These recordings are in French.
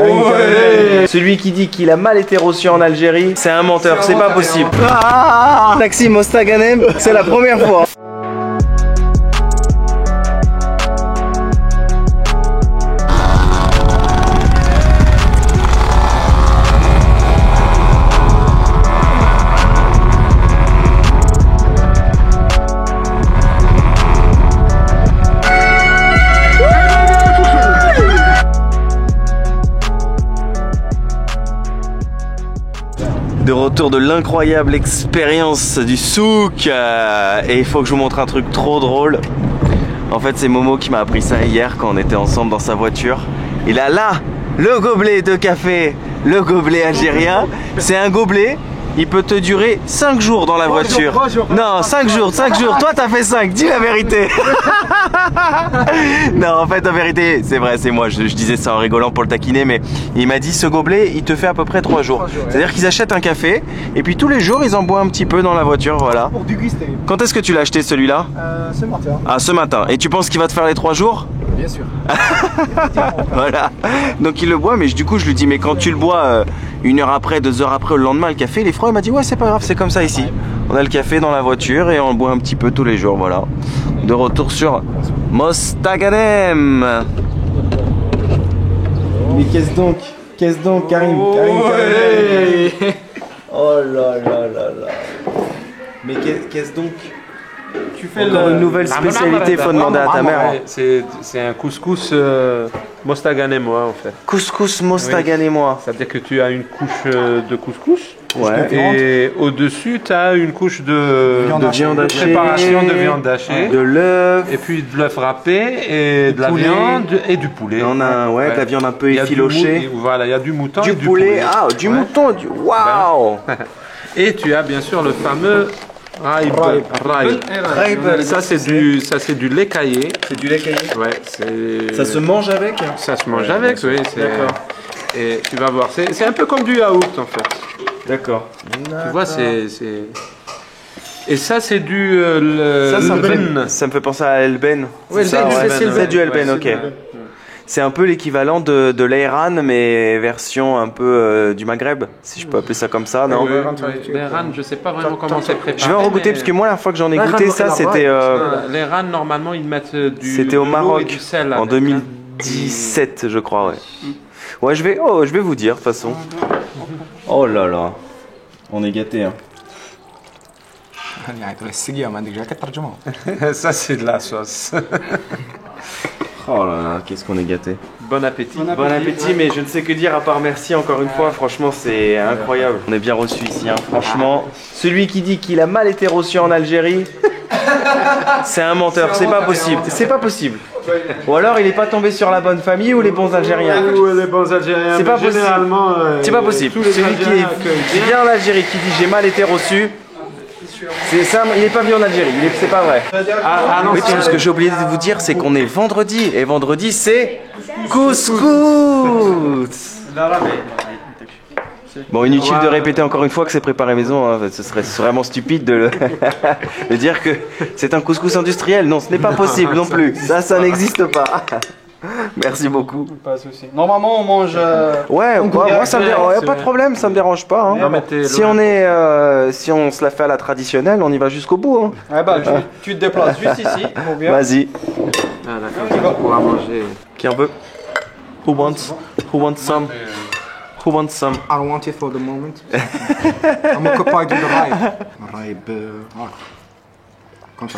Ouais. Celui qui dit qu'il a mal été reçu en Algérie, c'est un menteur, c'est pas possible. Taxi Mostaganem, c'est la première fois. De retour de l'incroyable expérience du souk et il faut que je vous montre un truc trop drôle. En fait c'est Momo qui m'a appris ça hier quand on était ensemble dans sa voiture. Il a là le gobelet de café, le gobelet algérien. C'est un gobelet, il peut te durer 5 jours dans la voiture. 3 jours. Non, 5 jours, 5 jours. Toi t'as fait 5, dis la vérité. Non, en fait, en vérité, c'est vrai, c'est moi. Je disais ça en rigolant pour le taquiner, mais il m'a dit ce gobelet, il te fait à peu près 3 jours. C'est-à-dire qu'ils achètent un café et puis tous les jours, ils en boivent un petit peu dans la voiture, voilà. Pour déguster. Quand est-ce que tu l'as acheté celui-là? Ce matin. Ah, ce matin. Et tu penses qu'il va te faire les 3 jours? Bien sûr. Voilà. Donc il le boit, mais du coup, je lui dis, mais quand tu le bois 1 heure après, 2 heures après, le lendemain, le café, il est froid. Il m'a dit, ouais, c'est pas grave, c'est comme ça ici. On a le café dans la voiture et on le boit un petit peu tous les jours, voilà. De retour sur Mostaganem. Mais qu'est-ce donc Karim, Ouais. Karim. Oh là là là là. Mais qu'est-ce donc? Tu fais une nouvelle spécialité, faut demander à ta mère. C'est un couscous mostaganémois en fait. Couscous mostaganémois. Ça veut dire que tu as une couche de couscous. Ouais. Et au-dessus, tu as une couche de viande hachée, préparation de viande hachée, de l'œuf, et puis de l'œuf râpé, et de la viande et du poulet. On a de la viande un peu effilochée. Voilà, il y a du mouton du et du poulet. Ah, du mouton. Waouh. Et tu as bien sûr le fameux raïb. Ça c'est du lait caillé. C'est du lait caillé. Ouais, ça se mange avec? Ça se mange avec, oui. D'accord. Et tu vas voir, c'est un peu comme du yaourt en fait. D'accord. Tu vois, c'est... Et ça, c'est du... ça me fait penser à Elben. Oui, c'est du Elben, ok. C'est un peu l'équivalent de l'Airan, mais version un peu du Maghreb, si je peux appeler ça comme ça, non? L'Airan, je sais pas vraiment comment c'est préparé. Je vais en regoûter, parce que moi, la fois que j'en ai goûté, ça, c'était... L'Airan, normalement, ils mettent du... C'était au Maroc, du sel en 2017, je crois, ouais. Ouais, je vais vous dire, de toute façon. Oh là là, on est gâtés, hein. Ça, c'est de la sauce. Oh là là, qu'est-ce qu'on est gâtés. Bon appétit. Bon appétit, mais je ne sais que dire à part merci encore une fois. Franchement, c'est incroyable. On est bien reçus ici, hein. Franchement. Celui qui dit qu'il a mal été reçu en Algérie, c'est un menteur. C'est pas possible. C'est pas possible. Ou alors il n'est pas tombé sur la bonne famille ou les bons Algériens. Ou les bons Algériens. C'est pas possible. C'est pas possible. Celui qui vient en Algérie, qui dit j'ai mal été reçu, c'est ça, il n'est pas venu en Algérie, c'est pas vrai. Oui, parce que ce que j'ai oublié de vous dire, c'est qu'on est vendredi, et vendredi c'est couscous. Bon, inutile de répéter encore une fois que c'est préparé maison, hein. Ce serait vraiment stupide de dire que c'est un couscous industriel. Non, ce n'est pas possible non plus, ça n'existe pas. Merci beaucoup. Pas de souci. Normalement, on mange. Ouais, moi ça me dérange. Pas de problème, ça me dérange pas. Hein. Si on se la fait à la traditionnelle, on y va jusqu'au bout. Hein. Ouais, bah, tu te déplaces juste ici. Vas-y. Ah, d'accord. On pourra manger. Qui en veut? Who wants some? Who wants some? I don't want it for the moment. I'm occupied with the raïb. Voilà. Comme ça.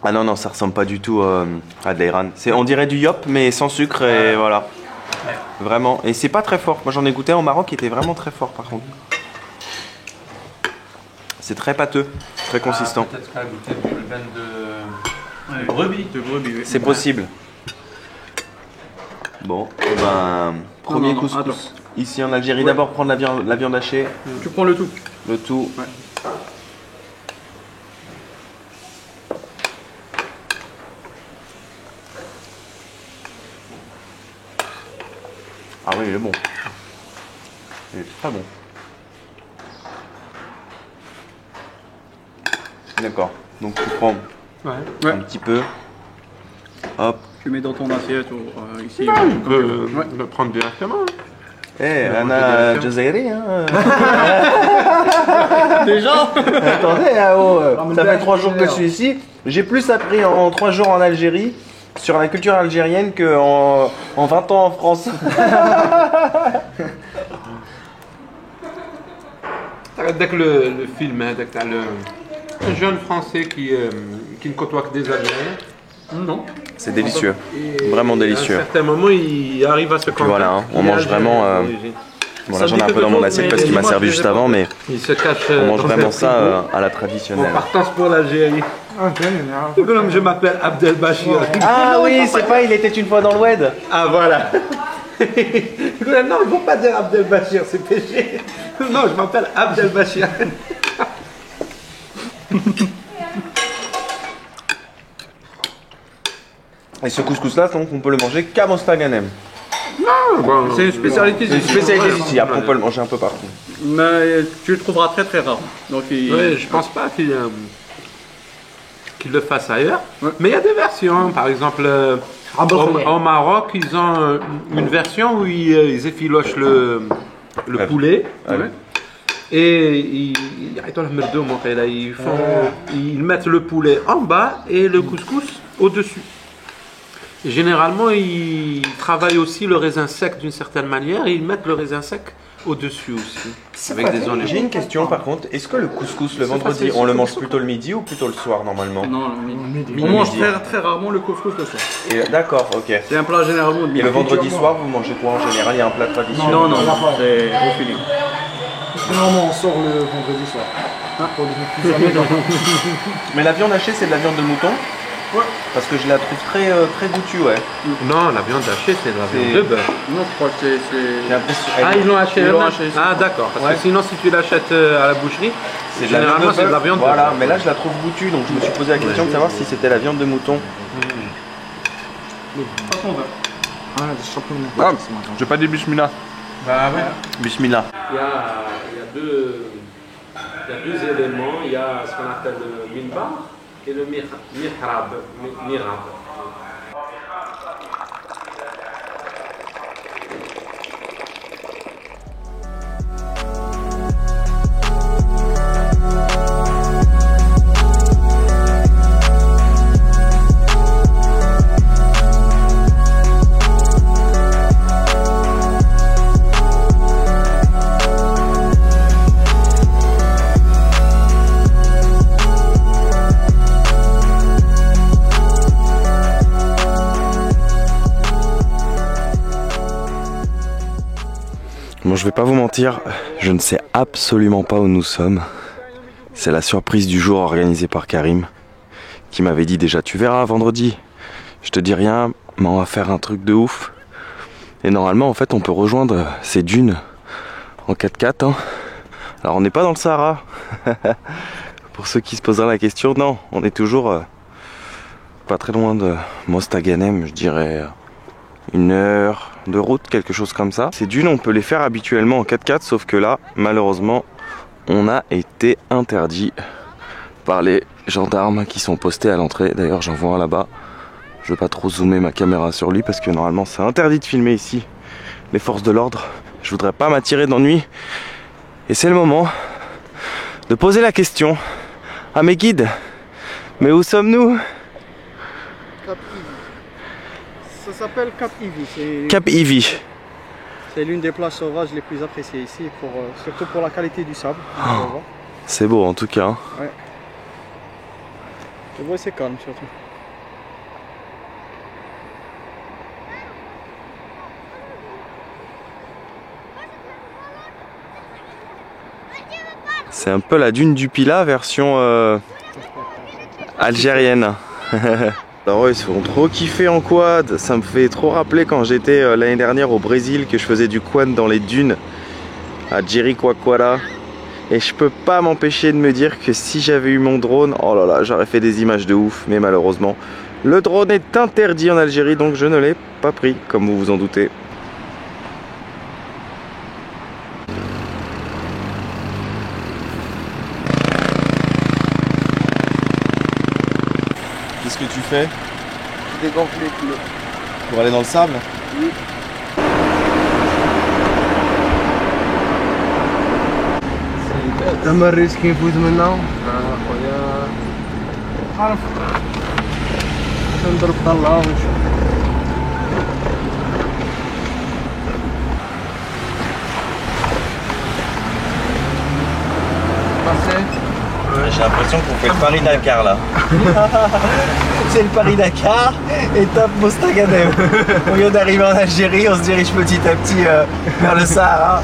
Ah non, non, ça ressemble pas du tout à de l'Airan. On dirait du yop, mais sans sucre, et voilà. Vraiment. Et c'est pas très fort. Moi, j'en ai goûté au Maroc, qui était vraiment très fort, par contre. C'est très pâteux, très consistant. Peut-être qu'à goûter du levain de brebis. Oui. C'est possible. Bon, ben, premier couscous. Ici en Algérie, d'abord prendre la viande hachée. Tu prends le tout. Le tout. Ouais. Ah oui, il est bon. Il est très bon. D'accord. Donc tu prends un petit peu. Hop. Tu mets dans ton assiette ou ici. Non, il peut le prendre directement. Eh, Anna Jazairi, hein. Déjà. Attendez, ça fait 3 jours que je suis ici. J'ai plus appris en 3 jours en Algérie sur la culture algérienne qu'en 20 ans en France. Dès que le film, hein, dès que t'as un jeune Français qui ne côtoie que des Algériens. Non. C'est délicieux, vraiment délicieux. À un certain moment, il arrive à se convaincre. Voilà, hein, on mange vraiment. Bon, là j'en ai un peu dans mon assiette parce qu'il m'a servi juste avant, mais il se cache. on mange vraiment ça à la En traditionnelle. partance pour l'Algérie. Je m'appelle Abdelbachir. Ah oui, c'est pas, il était une fois dans le WED. Ah voilà. Non, il ne faut pas dire Abdelbachir, c'est péché. Non, je m'appelle Abdelbachir. Et ce couscous là, donc on peut le manger qu'à Mostaganem. C'est une spécialité. C'est une spécialité d'ici, après on peut le manger un peu partout. Mais tu le trouveras très très rare. Donc Oui, je pense pas qu'il le fasse ailleurs. Ouais. Mais il y a des versions. Par exemple, au Maroc, ils ont une version où ils effilochent le poulet. Ouais. Et ils mettent le poulet en bas et le couscous au-dessus. Généralement, ils travaillent aussi le raisin sec d'une certaine manière et ils mettent le raisin sec au-dessus aussi. Avec des oignons. J'ai une question par contre, est-ce que le couscous le vendredi, on le mange plutôt le midi ou plutôt le soir normalement? Non, le midi. On mange très rarement le couscous le soir. D'accord, ok. C'est un plat généralement de midi. Et le vendredi soir, vous mangez quoi en général? Il y a un plat traditionnel? Non, c'est au feeling. Normalement, on sort le vendredi soir. Hein, pour les plus amis, mais la viande hachée, c'est de la viande de mouton? Ouais. Parce que je la trouve très goûtue, ouais. Non, la viande hachée, c'est de la viande de bœuf. Non, je crois que c'est... Ah, ils l'ont haché. Ils l'ont haché. Ah, d'accord. Parce que sinon, si tu l'achètes à la boucherie, généralement, c'est de la viande de bœuf. Voilà, mais là, je la trouve goûtue, donc je me suis posé la question de savoir si c'était la viande de mouton. J'ai pas dit bismillah. Bah ouais. Bismillah. Il y a deux éléments. Il y a ce qu'on appelle le minbar et le mihrab. Bon, je vais pas vous mentir, je ne sais absolument pas où nous sommes. C'est la surprise du jour organisée par Karim, qui m'avait dit déjà, tu verras vendredi. Je te dis rien, mais on va faire un truc de ouf. Et normalement, en fait, on peut rejoindre ces dunes en 4x4. Hein. Alors, on n'est pas dans le Sahara. Pour ceux qui se poseraient la question, non, on est toujours pas très loin de Mostaganem, je dirais 1 heure de route, quelque chose comme ça. Ces dunes, on peut les faire habituellement en 4x4, sauf que là, malheureusement, on a été interdit par les gendarmes qui sont postés à l'entrée. D'ailleurs, j'en vois un là-bas. Je veux pas trop zoomer ma caméra sur lui parce que normalement, c'est interdit de filmer ici les forces de l'ordre. Je voudrais pas m'attirer d'ennui. Et c'est le moment de poser la question à mes guides. Mais où sommes-nous? Ça s'appelle Cap Ivy. Cap Ivy. C'est l'une des plages sauvages les plus appréciées ici, surtout pour la qualité du sable. Oh, c'est beau en tout cas. Ouais. Tu vois, c'est calme surtout. C'est un peu la dune du Pila version algérienne. Alors ils se font trop kiffer en quad, ça me fait trop rappeler quand j'étais l'année dernière au Brésil que je faisais du quad dans les dunes à Jericoacoara. Et je peux pas m'empêcher de me dire que si j'avais eu mon drone, oh là là, j'aurais fait des images de ouf, mais malheureusement le drone est interdit en Algérie, donc je ne l'ai pas pris, comme vous vous en doutez. Qu'est-ce que tu fais? dégonfler tout le... Pour aller dans le sable? Oui. تمرس كيف يفوت منه؟ خويا عارف نضرب طلعه ونشوف. J'ai l'impression qu'on fait le Paris-Dakar là. C'est le Paris-Dakar, étape Mostaganem. Au lieu d'arriver en Algérie, on se dirige petit à petit vers le Sahara.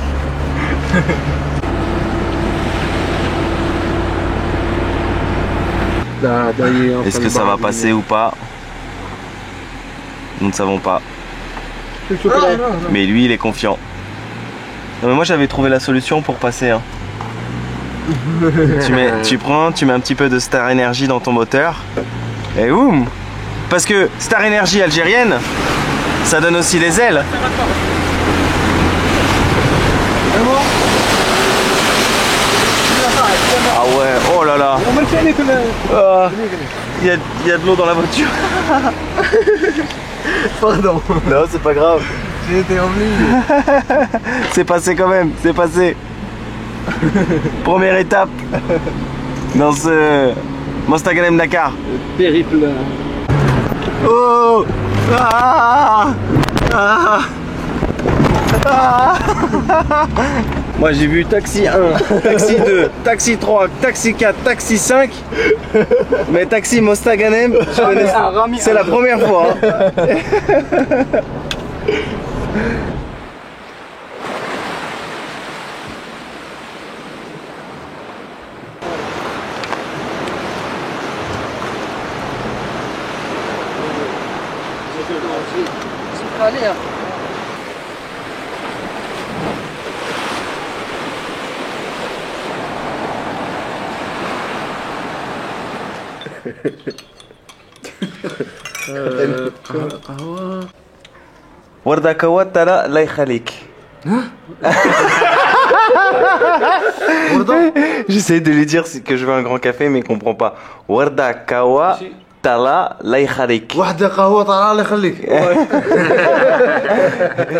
Est-ce que ça va passer ou pas? Nous ne savons pas. Mais lui, il est confiant. Non, mais moi, j'avais trouvé la solution pour passer. Hein. tu mets un petit peu de Star Energy dans ton moteur. Et boum! Parce que Star Energy algérienne, ça donne aussi des ailes. Ah ouais, oh là là. Il y a de l'eau dans la voiture. Pardon. Non, c'est pas grave. J'ai été oublié. C'est passé quand même, c'est passé. Première étape dans ce Mostaganem Dakar. Périple. Oh ah ah ah. Moi j'ai vu taxi 1, taxi 2, taxi 3, taxi 4, taxi 5. Mais taxi Mostaganem, c'est la première fois. Hein. Allez, hein. Warda kawa tala la yakhalik. J'essaie de lui dire que je veux un grand café mais il comprend pas. Warda kawa tala la yakhalik.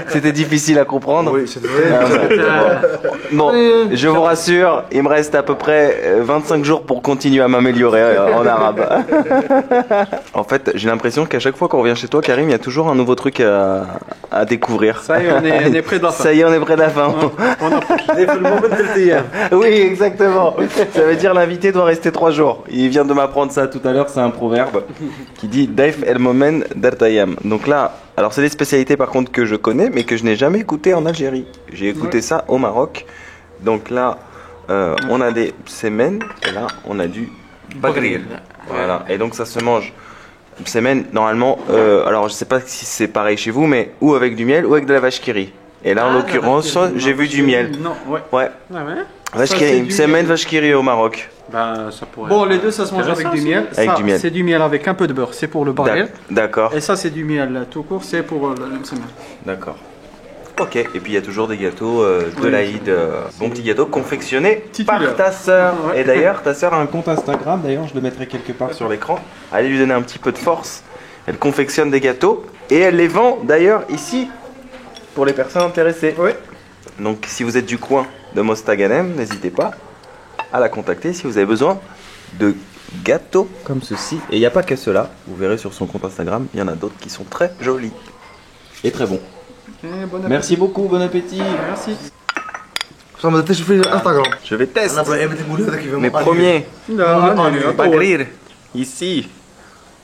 C'était difficile à comprendre. Oui, c'était Bon, je vous rassure, il me reste à peu près 25 jours pour continuer à m'améliorer en arabe. En fait, j'ai l'impression qu'à chaque fois qu'on revient chez toi, Karim, il y a toujours un nouveau truc à découvrir. Ça y est, on est près de la fin. Ça y est, on est près de la fin. On approche. Oui, exactement. Ça veut dire l'invité doit rester 3 jours. Il vient de m'apprendre ça tout à l'heure, c'est un proverbe qui dit Daif el momen d'Artayam. Donc là, alors c'est des spécialités par contre que je connais mais que je n'ai jamais écouté en Algérie. J'ai écouté ça au Maroc. Donc là, on a des semaines et là, on a du bagrir. Voilà. Et donc ça se mange. Semaine, normalement, alors je sais pas si c'est pareil chez vous, mais ou avec du miel ou avec de la vache qui rit. Et là, en l'occurrence, j'ai vu du miel. Non, ouais. Ouais. Ah ouais? Vache qui rit. Semaine vache qui rit au Maroc. Ben, ça pourrait. Bon, les deux, ça se mange avec du miel. Avec Ça, du miel. c'est du miel avec un peu de beurre. C'est pour le baril. D'accord. Et ça, c'est du miel tout court. C'est pour le semaine. D'accord. Ok, et puis il y a toujours des gâteaux de l'Aïd, bon petits gâteaux confectionnés par ta sœur. Ouais. Et d'ailleurs, ta sœur a un compte Instagram, d'ailleurs je le mettrai quelque part sur l'écran. Allez lui donner un petit peu de force. Elle confectionne des gâteaux et elle les vend d'ailleurs ici pour les personnes intéressées. Oui. Donc si vous êtes du coin de Mostaganem, n'hésitez pas à la contacter si vous avez besoin de gâteaux comme ceci. Et il n'y a pas que cela, vous verrez sur son compte Instagram, il y en a d'autres qui sont très jolis et très bons. Bon appétit. Merci beaucoup, bon appétit. Merci. Je vais tester mes premiers bagrir ici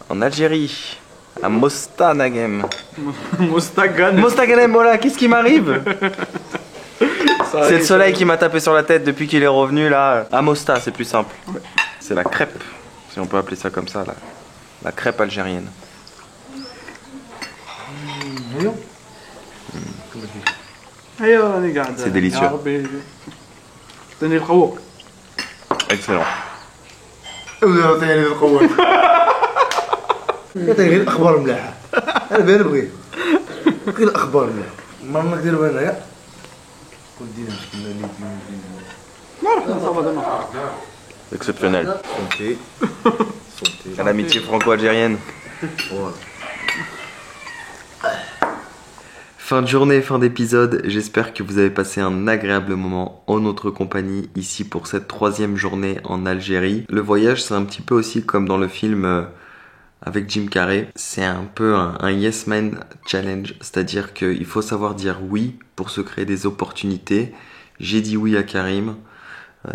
en Algérie à Mostaganem. Mostaganem, voilà, qu'est-ce qui m'arrive? C'est le soleil qui m'a tapé sur la tête depuis qu'il est revenu là. À Mosta, c'est plus simple. C'est la crêpe, si on peut appeler ça comme ça, la crêpe algérienne. C'est délicieux. Excellent. غير الاخبار ملاحه انا بان بغيت غير الاخبار ملاحه ما نديروا هنايا Exceptionnel. À l'amitié franco-algérienne. Fin de journée, fin d'épisode, j'espère que vous avez passé un agréable moment en notre compagnie ici pour cette 3e journée en Algérie. Le voyage, c'est un petit peu aussi comme dans le film avec Jim Carrey, c'est un peu un yes man challenge, c'est-à-dire qu'il faut savoir dire oui pour se créer des opportunités. J'ai dit oui à Karim.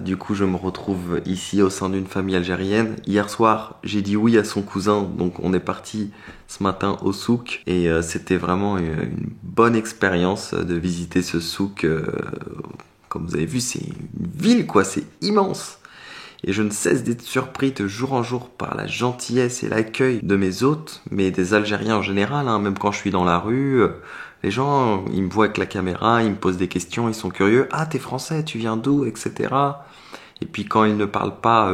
Du coup, je me retrouve ici au sein d'une famille algérienne. Hier soir, j'ai dit oui à son cousin, donc on est parti ce matin au souk. Et c'était vraiment une bonne expérience de visiter ce souk. Comme vous avez vu, c'est une ville, quoi, c'est immense. Et je ne cesse d'être surpris de jour en jour par la gentillesse et l'accueil de mes hôtes, mais des Algériens en général, hein, même quand je suis dans la rue. Les gens, ils me voient avec la caméra, ils me posent des questions, ils sont curieux. « Ah, t'es français, tu viens d'où ?» etc. Et puis quand ils ne parlent pas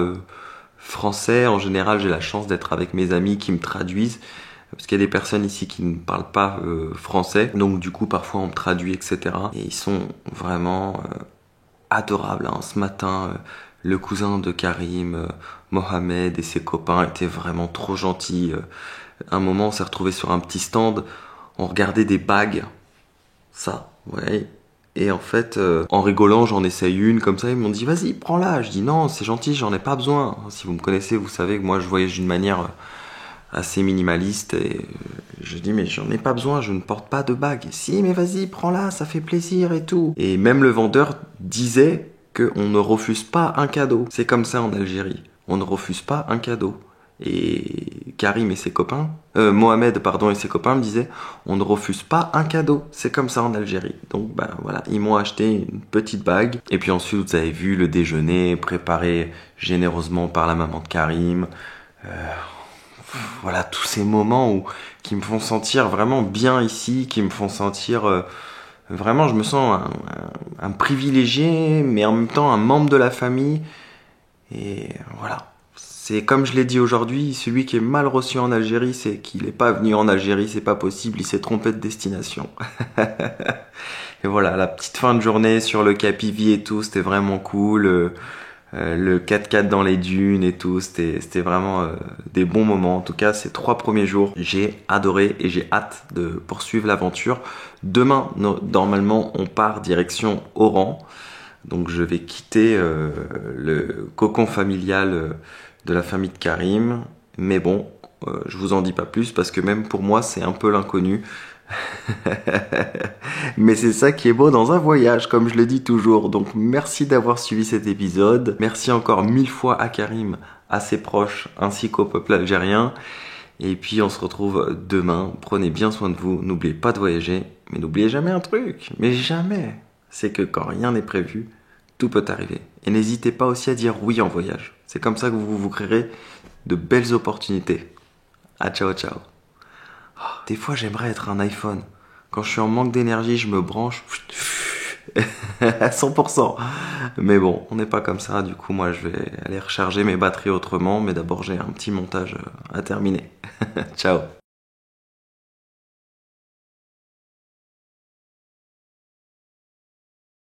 français, en général, j'ai la chance d'être avec mes amis qui me traduisent. Parce qu'il y a des personnes ici qui ne parlent pas français. Donc du coup, parfois, on me traduit, etc. Et ils sont vraiment adorables. Hein. Ce matin, le cousin de Karim, Mohamed et ses copains étaient vraiment trop gentils. Un moment, on s'est retrouvés sur un petit stand. On regardait des bagues, ça, ouais. Et en fait, en rigolant, j'en essaye une comme ça. Ils m'ont dit, vas-y, prends-la. Je dis, non, c'est gentil, j'en ai pas besoin. Si vous me connaissez, vous savez que moi, je voyage d'une manière assez minimaliste. Et je dis, mais j'en ai pas besoin, je ne porte pas de bague. Si, mais vas-y, prends-la, ça fait plaisir et tout. Et même le vendeur disait qu'on ne refuse pas un cadeau. C'est comme ça en Algérie. On ne refuse pas un cadeau. Et Karim et ses copains, Mohamed pardon et ses copains me disaient on ne refuse pas un cadeau, c'est comme ça en Algérie. Donc ben voilà, ils m'ont acheté une petite bague. Et puis ensuite vous avez vu le déjeuner préparé généreusement par la maman de Karim. Voilà tous ces moments qui me font sentir vraiment bien ici, qui me font sentir vraiment je me sens un privilégié, mais en même temps un membre de la famille. Et voilà. C'est comme je l'ai dit aujourd'hui, celui qui est mal reçu en Algérie, c'est qu'il n'est pas venu en Algérie, c'est pas possible, il s'est trompé de destination. Et voilà, la petite fin de journée sur le Capivi et tout, c'était vraiment cool. Le 4x4 dans les dunes et tout, c'était vraiment des bons moments. En tout cas, ces 3 premiers jours, j'ai adoré et j'ai hâte de poursuivre l'aventure. Demain, normalement, on part direction Oran. Donc je vais quitter le cocon familial de la famille de Karim, mais bon, je vous en dis pas plus parce que même pour moi c'est un peu l'inconnu. Mais c'est ça qui est beau dans un voyage, comme je le dis toujours. Donc merci d'avoir suivi cet épisode. Merci encore 1000 fois à Karim, à ses proches, ainsi qu'au peuple algérien. Et puis on se retrouve demain. Prenez bien soin de vous. N'oubliez pas de voyager. Mais n'oubliez jamais un truc. Mais jamais. C'est que quand rien n'est prévu, tout peut arriver. Et n'hésitez pas aussi à dire oui en voyage. C'est comme ça que vous créerez de belles opportunités. Ah, ciao, ciao. Oh, des fois, j'aimerais être un iPhone. Quand je suis en manque d'énergie, je me branche à 100%. Mais bon, on n'est pas comme ça. Du coup, moi, je vais aller recharger mes batteries autrement. Mais d'abord, j'ai un petit montage à terminer. Ciao.